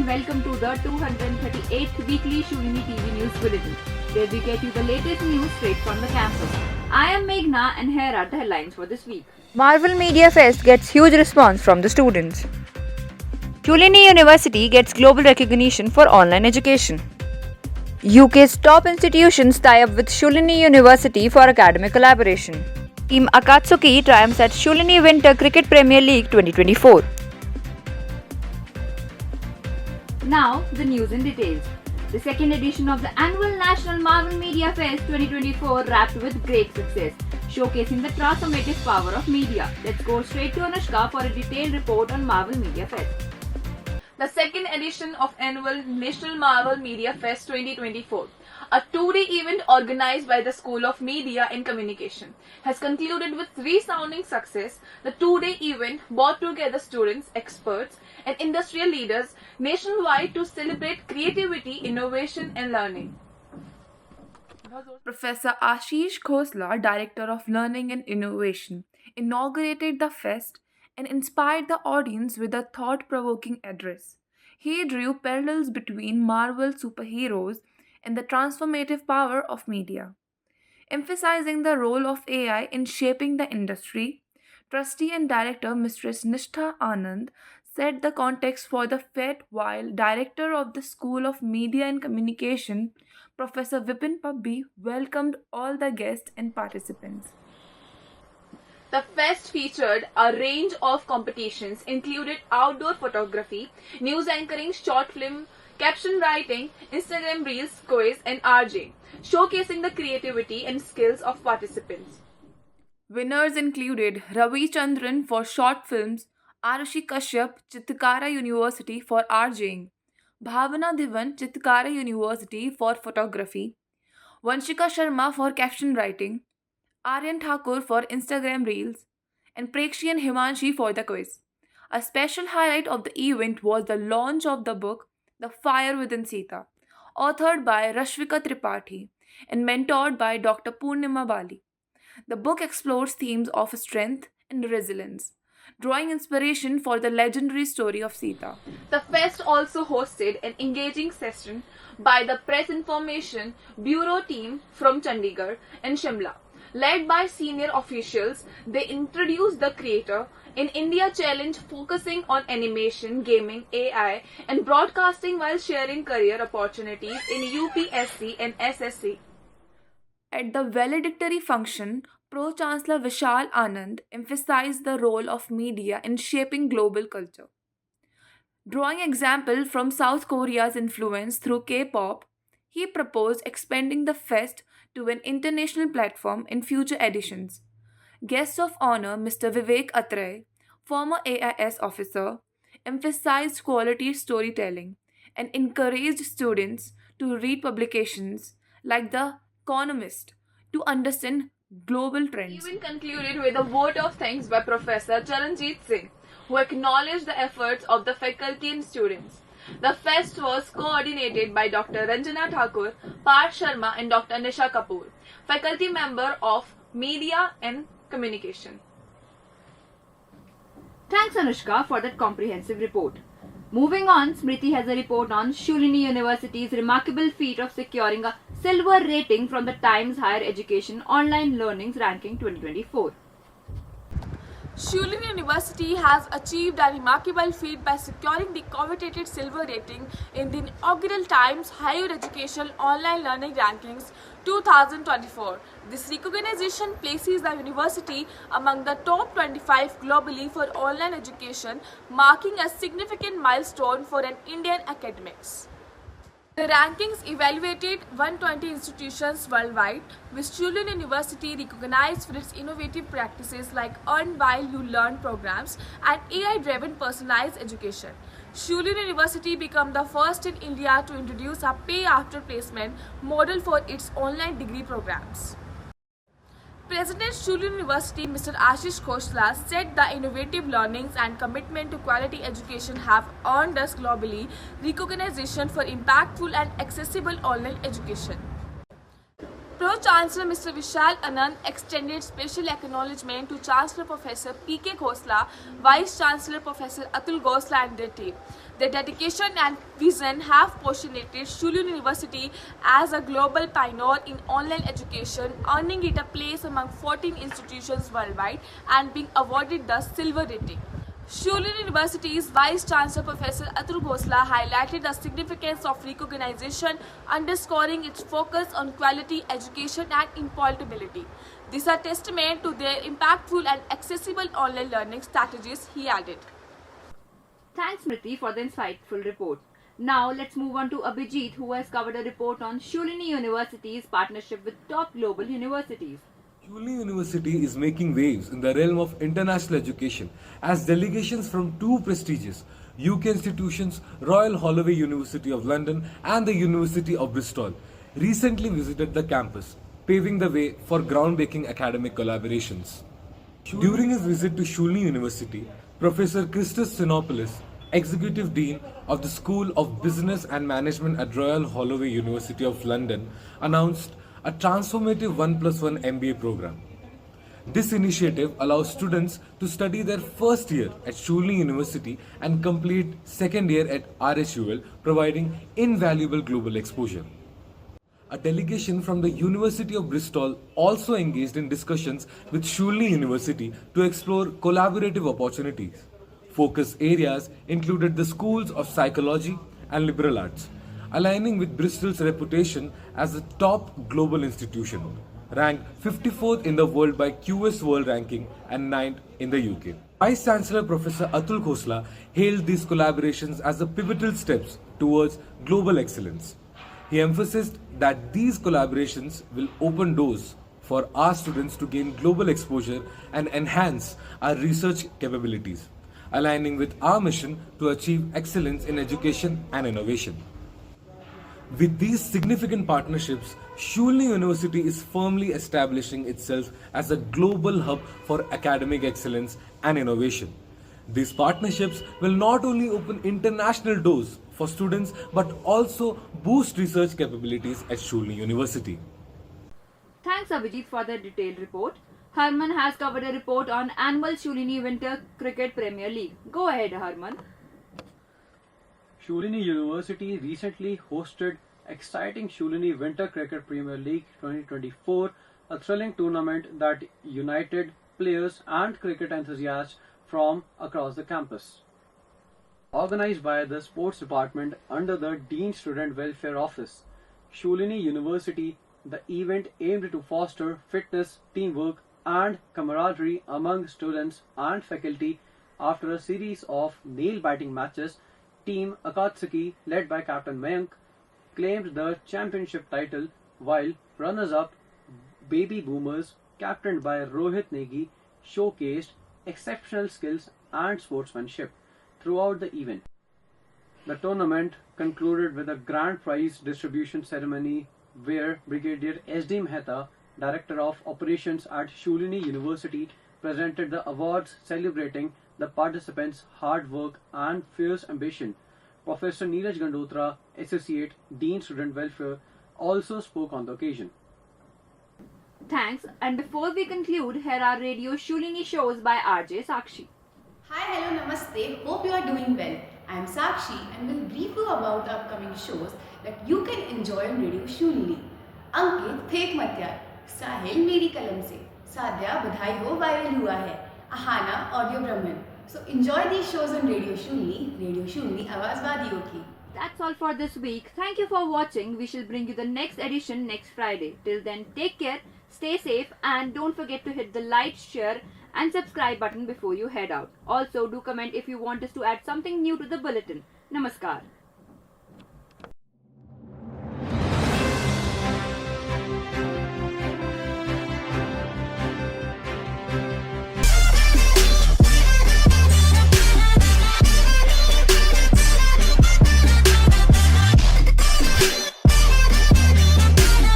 and welcome to the 238th weekly Shulini TV News Bulletin, where we get you the latest news straight from the campus. I am Meghna and here are the headlines for this week. Marvel Media Fest gets huge response from the students. Shulini University gets global recognition for online education. UK's top institutions tie up with Shulini University for academic collaboration. Team Akatsuki triumphs at Shulini Winter Cricket Premier League 2024. Now, the news in details. The second edition of the annual National Marvel Media Fest 2024 wrapped with great success, showcasing the transformative power of media. Let's go straight to Anushka for a detailed report on Marvel Media Fest. The second edition of annual National Marvel Media Fest 2024, a two-day event organized by the School of Media and Communication, has concluded with resounding success. The two-day event brought together students, experts, and industrial leaders nationwide to celebrate creativity, innovation, and learning. Professor Ashish Khosla, Director of Learning and Innovation, inaugurated the fest and inspired the audience with a thought-provoking address. He drew parallels between Marvel superheroes and the transformative power of media. Emphasizing the role of AI in shaping the industry, trustee and director Mistress Nishtha Anand set the context for the fete, while director of the School of Media and Communication, Professor Vipin Pabbi, welcomed all the guests and participants. The fest featured a range of competitions, included outdoor photography, news anchoring, short film, caption writing, Instagram Reels, quiz, and RJ, showcasing the creativity and skills of participants. Winners included Ravi Chandran for short films, Arushi Kashyap, Chitkara University for RJing, Bhavana Dhivan, Chitkara University for photography, Vanshika Sharma for caption writing, Aryan Thakur for Instagram Reels, and Prekshi and Himanshi for the quiz. A special highlight of the event was the launch of the book The Fire Within Sita, authored by Rashvika Tripathi and mentored by Dr. Purnima Bali. The book explores themes of strength and resilience, drawing inspiration for the legendary story of Sita. The fest also hosted an engaging session by the Press Information Bureau team from Chandigarh and Shimla. Led by senior officials, they introduced the Creator in India Challenge, focusing on animation, gaming, AI, and broadcasting while sharing career opportunities in UPSC and SSC. At the valedictory function, Pro-Chancellor Vishal Anand emphasized the role of media in shaping global culture. Drawing example from South Korea's influence through K-pop, he proposed expanding the fest to an international platform in future editions. Guest of honor Mr. Vivek Atray, former AIS officer, emphasized quality storytelling and encouraged students to read publications like The Economist to understand global trends. The event concluded with a vote of thanks by Professor Charanjit Singh, who acknowledged the efforts of the faculty and students. The fest was coordinated by Dr. Ranjana Thakur, Parth Sharma, and Dr. Nisha Kapoor, faculty member of Media and Communication. Thanks Anushka for that comprehensive report. Moving on, Smriti has a report on Shulini University's remarkable feat of securing a silver rating from the Times Higher Education Online Learnings Ranking 2024. Shulini University has achieved a remarkable feat by securing the coveted silver rating in the inaugural Times Higher Education Online Learning Rankings 2024. This recognition places the university among the top 25 globally for online education, marking a significant milestone for an Indian academics. The rankings evaluated 120 institutions worldwide, with Shulini University recognized for its innovative practices like Earn While You Learn programs and AI-driven personalized education. Shulini University became the first in India to introduce a pay-after placement model for its online degree programs. President Shulini University Mr. Ashish Khosla said the innovative learnings and commitment to quality education have earned us globally recognition for impactful and accessible online education. Pro-Chancellor Mr. Vishal Anand extended special acknowledgement to Chancellor Professor P.K. Khosla, Vice-Chancellor Professor Atul Khosla and their team. Their dedication and vision have positioned Shulin University as a global pioneer in online education, earning it a place among 14 institutions worldwide and being awarded the Silver Rating. Shulin University's Vice-Chancellor Professor Atul Khosla highlighted the significance of recognition, underscoring its focus on quality education and employability. These are testament to their impactful and accessible online learning strategies, he added. Thanks, Smriti, for the insightful report. Now let's move on to Abhijit, who has covered a report on Shulini University's partnership with top global universities. Shulini University is making waves in the realm of international education as delegations from two prestigious UK institutions, Royal Holloway University of London and the University of Bristol, recently visited the campus, paving the way for groundbreaking academic collaborations. During his visit to Shulini University, Professor Christos Xenopoulos, Executive Dean of the School of Business and Management at Royal Holloway University of London, announced a transformative 1+1 MBA program. This initiative allows students to study their first year at Shulini University and complete second year at RHUL, providing invaluable global exposure. A delegation from the University of Bristol also engaged in discussions with Shulini University to explore collaborative opportunities. Focus areas included the schools of psychology and liberal arts, aligning with Bristol's reputation as a top global institution, ranked 54th in the world by QS World Ranking and 9th in the UK. Vice Chancellor Professor Atul Khosla hailed these collaborations as the pivotal steps towards global excellence. He emphasized that these collaborations will open doors for our students to gain global exposure and enhance our research capabilities, aligning with our mission to achieve excellence in education and innovation. With these significant partnerships, Shulini University is firmly establishing itself as a global hub for academic excellence and innovation. These partnerships will not only open international doors for students but also boost research capabilities at Shulini University. Thanks, Abhijit, for the detailed report. Harman has covered a report on annual Shulini Winter Cricket Premier League. Go ahead, Harman. Shulini University recently hosted exciting Shulini Winter Cricket Premier League 2024, a thrilling tournament that united players and cricket enthusiasts from across the campus. Organized by the Sports Department under the Dean Student Welfare Office, Shulini University, the event aimed to foster fitness, teamwork, and camaraderie among students and faculty. After a series of nail-biting matches, Team Akatsuki, led by Captain Mayank, claimed the championship title, while runners-up Baby Boomers, captained by Rohit Negi, showcased exceptional skills and sportsmanship throughout the event. The tournament concluded with a grand prize distribution ceremony where Brigadier S.D. Mehta, Director of Operations at Shulini University, presented the awards celebrating the participants' hard work and fierce ambition. Professor Neeraj Gandotra, Associate Dean Student Welfare, also spoke on the occasion. Thanks. And before we conclude, here are Radio Shulini shows by RJ Sakshi. Hi, hello, namaste. Hope you are doing well. I am Sakshi and will brief you about the upcoming shows that you can enjoy on Radio Shulini. Ankit fake मत यार, साहिल मेरी कलम से, साध्या बधाई हो viral हुआ है, अहाना ऑडियो ब्राह्मण. So enjoy these shows on Radio Shulini आवाज वादियों की. That's all for this week. Thank you for watching. We shall bring you the next edition next Friday. Till then, take care, stay safe, and don't forget to hit the like, share, and subscribe button before you head out. Also, do comment if you want us to add something new to the bulletin. Namaskar.